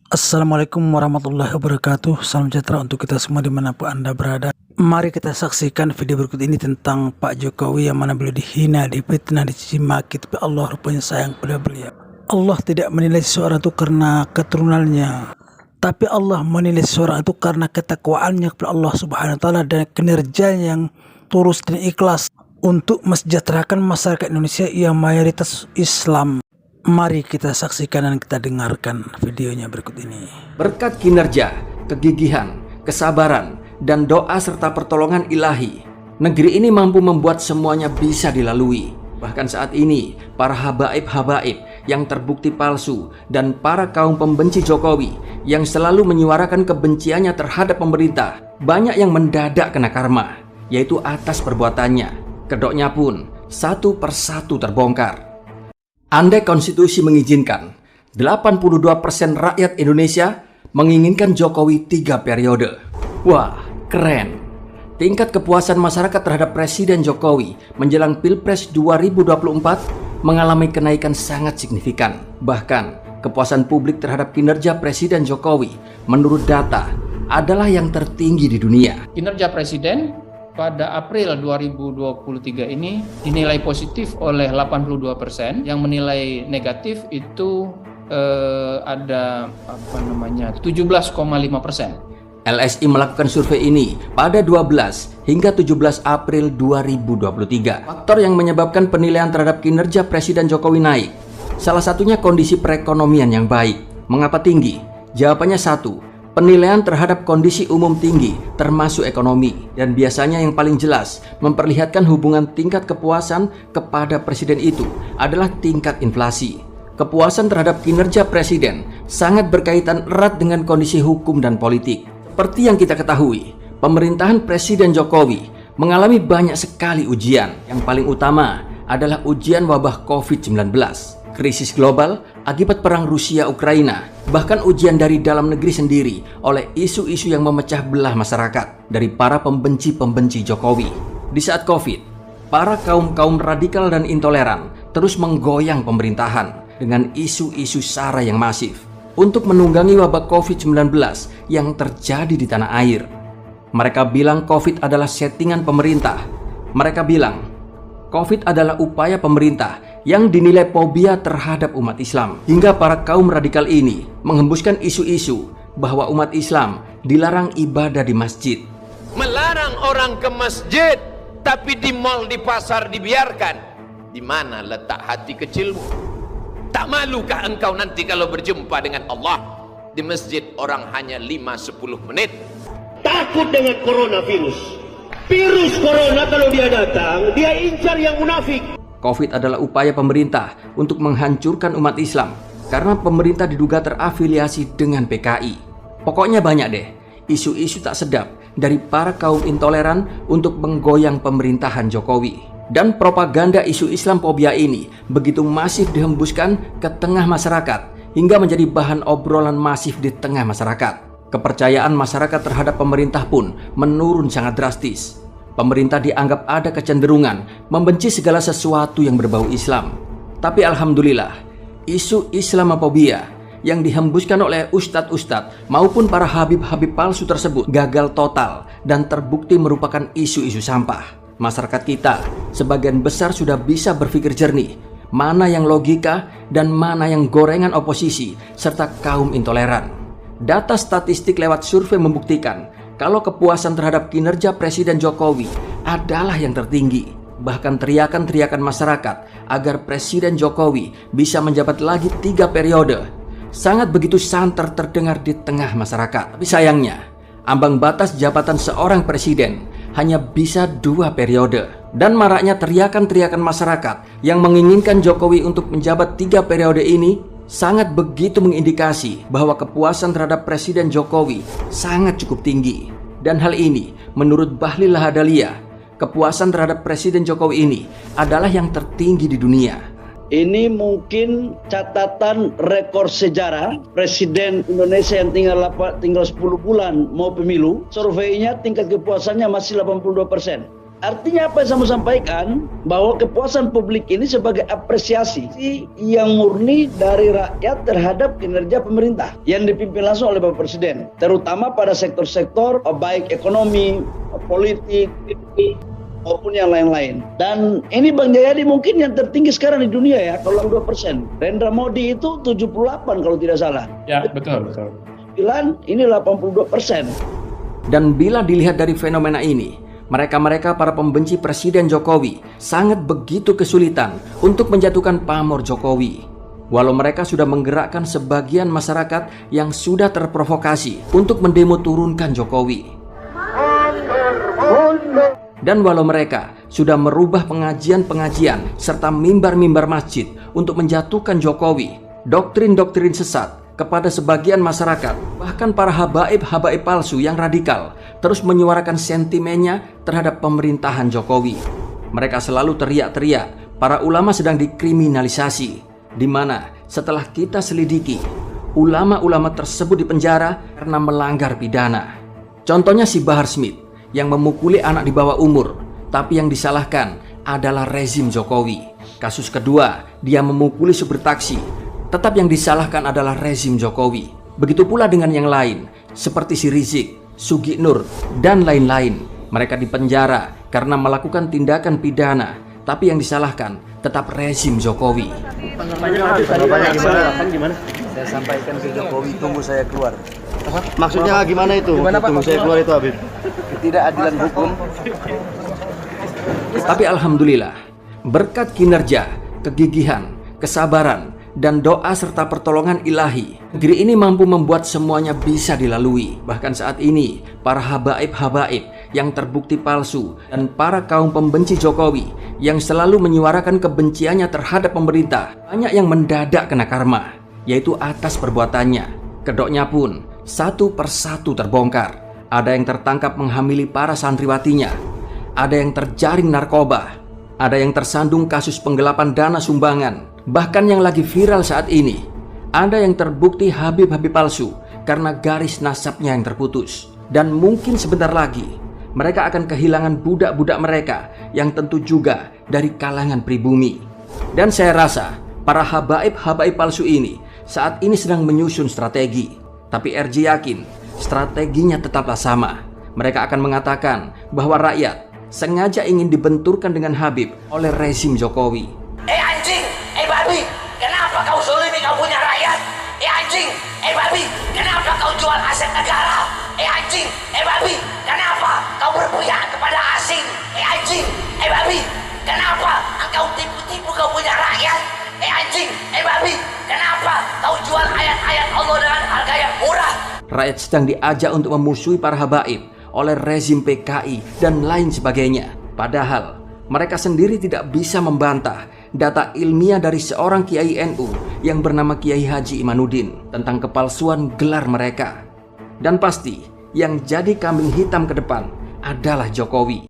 Assalamualaikum warahmatullahi wabarakatuh. Salam sejahtera untuk kita semua dimanapun Anda berada. Mari kita saksikan video berikut ini tentang Pak Jokowi yang mana beliau dihina, difitnah, dicaci maki, tapi Allah rupanya sayang pada beliau. Allah tidak menilai seseorang itu karena keturunannya, tapi Allah menilai seseorang itu karena ketakwaannya kepada Allah Subhanahu wa taala dan kinerjanya yang tulus dan ikhlas untuk mensejahterakan masyarakat Indonesia yang mayoritas Islam. Mari kita saksikan dan kita dengarkan videonya berikut ini. Berkat kinerja, kegigihan, kesabaran, dan doa serta pertolongan ilahi, negeri ini mampu membuat semuanya bisa dilalui. Bahkan saat ini, para habaib-habaib yang terbukti palsu dan para kaum pembenci Jokowi yang selalu menyuarakan kebenciannya terhadap pemerintah, banyak yang mendadak kena karma, yaitu atas perbuatannya. Kedoknya pun satu persatu terbongkar. Andai konstitusi mengizinkan, 82% rakyat Indonesia menginginkan Jokowi 3 periode. Wah, keren. Tingkat kepuasan masyarakat terhadap Presiden Jokowi menjelang Pilpres 2024 mengalami kenaikan sangat signifikan. Bahkan, kepuasan publik terhadap kinerja Presiden Jokowi menurut data adalah yang tertinggi di dunia. Kinerja Presiden pada April 2023 ini dinilai positif oleh 82%, yang menilai negatif itu ada 17,5%. LSI melakukan survei ini pada 12 hingga 17 April 2023. Faktor yang menyebabkan penilaian terhadap kinerja Presiden Jokowi naik, salah satunya kondisi perekonomian yang baik. Mengapa tinggi? Jawabannya satu, penilaian terhadap kondisi umum tinggi, termasuk ekonomi, dan biasanya yang paling jelas memperlihatkan hubungan tingkat kepuasan kepada presiden itu adalah tingkat inflasi. Kepuasan terhadap kinerja presiden sangat berkaitan erat dengan kondisi hukum dan politik. Seperti yang kita ketahui, pemerintahan Presiden Jokowi mengalami banyak sekali ujian. Yang paling utama adalah ujian wabah COVID-19. Krisis global akibat perang Rusia-Ukraina, bahkan ujian dari dalam negeri sendiri oleh isu-isu yang memecah belah masyarakat dari para pembenci-pembenci Jokowi. Di saat COVID, para kaum-kaum radikal dan intoleran terus menggoyang pemerintahan dengan isu-isu SARA yang masif untuk menunggangi wabah COVID-19 yang terjadi di tanah air. Mereka bilang COVID adalah settingan pemerintah. Mereka bilang COVID adalah upaya pemerintah yang dinilai fobia terhadap umat Islam. Hingga para kaum radikal ini menghembuskan isu-isu bahwa umat Islam dilarang ibadah di masjid. Melarang orang ke masjid, tapi di mal, di pasar dibiarkan. Di mana letak hati kecilmu? Tak malukah engkau nanti kalau berjumpa dengan Allah? Di masjid orang hanya 5-10 menit. Takut dengan coronavirus. Virus corona kalau dia datang, dia incar yang munafik. COVID adalah upaya pemerintah untuk menghancurkan umat Islam karena pemerintah diduga terafiliasi dengan PKI. Pokoknya banyak deh isu-isu tak sedap dari para kaum intoleran untuk menggoyang pemerintahan Jokowi. Dan propaganda isu Islamfobia ini begitu masif dihembuskan ke tengah masyarakat hingga menjadi bahan obrolan masif di tengah masyarakat. Kepercayaan masyarakat terhadap pemerintah pun menurun sangat drastis. Pemerintah dianggap ada kecenderungan membenci segala sesuatu yang berbau Islam. Tapi alhamdulillah, isu Islamofobia yang dihembuskan oleh ustadz-ustadz maupun para habib-habib palsu tersebut gagal total dan terbukti merupakan isu-isu sampah. Masyarakat kita sebagian besar sudah bisa berpikir jernih, mana yang logika dan mana yang gorengan oposisi serta kaum intoleran. Data statistik lewat survei membuktikan kalau kepuasan terhadap kinerja Presiden Jokowi adalah yang tertinggi. Bahkan teriakan-teriakan masyarakat agar Presiden Jokowi bisa menjabat lagi 3 periode sangat begitu santer terdengar di tengah masyarakat. Tapi sayangnya, ambang batas jabatan seorang presiden hanya bisa 2 periode. Dan maraknya teriakan-teriakan masyarakat yang menginginkan Jokowi untuk menjabat 3 periode ini sangat begitu mengindikasi bahwa kepuasan terhadap Presiden Jokowi sangat cukup tinggi. Dan hal ini menurut Bahlil Lahadalia, kepuasan terhadap Presiden Jokowi ini adalah yang tertinggi di dunia. Ini mungkin catatan rekor sejarah Presiden Indonesia yang tinggal 10 bulan mau pemilu. Surveinya tingkat kepuasannya masih 82%. Artinya apa yang saya mau sampaikan, bahwa kepuasan publik ini sebagai apresiasi yang murni dari rakyat terhadap kinerja pemerintah yang dipimpin langsung oleh Bapak Presiden, terutama pada sektor-sektor baik ekonomi, politik, maupun yang lain-lain. Dan ini Bang Jayadi mungkin yang tertinggi sekarang di dunia ya, kalau 2%. Rendra Modi itu 78 kalau tidak salah. Ya, betul. Ini 82%. Dan bila dilihat dari fenomena ini, mereka-mereka para pembenci Presiden Jokowi sangat begitu kesulitan untuk menjatuhkan pamor Jokowi. Walau mereka sudah menggerakkan sebagian masyarakat yang sudah terprovokasi untuk mendemo turunkan Jokowi. Dan walau mereka sudah merubah pengajian-pengajian serta mimbar-mimbar masjid untuk menjatuhkan Jokowi, doktrin-doktrin sesat kepada sebagian masyarakat, bahkan para habaib-habaib palsu yang radikal terus menyuarakan sentimennya terhadap pemerintahan Jokowi. Mereka selalu teriak-teriak para ulama sedang dikriminalisasi, di mana setelah kita selidiki, ulama-ulama tersebut dipenjara karena melanggar pidana. Contohnya si Bahar Smith yang memukuli anak di bawah umur, tapi yang disalahkan adalah rezim Jokowi. Kasus kedua, dia memukuli supir taksi, tetap yang disalahkan adalah rezim Jokowi. Begitu pula dengan yang lain, seperti si Rizik, Sugi Nur, dan lain-lain. Mereka dipenjara karena melakukan tindakan pidana, tapi yang disalahkan tetap rezim Jokowi. Gimana? Saya sampaikan ke Jokowi, tunggu saya keluar. Maksudnya gimana itu? Tunggu saya keluar itu, Habib. Ketidakadilan hukum. Tapi alhamdulillah, berkat kinerja, kegigihan, kesabaran, dan doa serta pertolongan ilahi, negeri ini mampu membuat semuanya bisa dilalui. Bahkan saat ini, para habaib-habaib yang terbukti palsu dan para kaum pembenci Jokowi yang selalu menyuarakan kebenciannya terhadap pemerintah, banyak yang mendadak kena karma, yaitu atas perbuatannya. Kedoknya pun satu persatu terbongkar. Ada yang tertangkap menghamili para santriwatinya, ada yang terjaring narkoba, ada yang tersandung kasus penggelapan dana sumbangan. Bahkan yang lagi viral saat ini, ada yang terbukti habib-habib palsu karena garis nasabnya yang terputus. Dan mungkin sebentar lagi, mereka akan kehilangan budak-budak mereka yang tentu juga dari kalangan pribumi. Dan saya rasa, para habaib-habaib palsu ini saat ini sedang menyusun strategi. Tapi RJ yakin, strateginya tetaplah sama. Mereka akan mengatakan bahwa rakyat sengaja ingin dibenturkan dengan Habib oleh rezim Jokowi. Anjing, babi, kenapa kau zalimi kau punya rakyat? Anjing, babi, kenapa kau jual aset negara? Anjing, babi, kenapa kau berpihak kepada asing? Anjing, babi, kenapa engkau tipu-tipu kau punya rakyat? Anjing, babi, kenapa kau jual ayat-ayat Allah dengan harga yang murah? Rakyat sedang diajak untuk memusuhi para habaib oleh rezim PKI dan lain sebagainya. Padahal mereka sendiri tidak bisa membantah data ilmiah dari seorang Kiai NU yang bernama Kiai Haji Imanuddin tentang kepalsuan gelar mereka. Dan pasti yang jadi kambing hitam ke depan adalah Jokowi.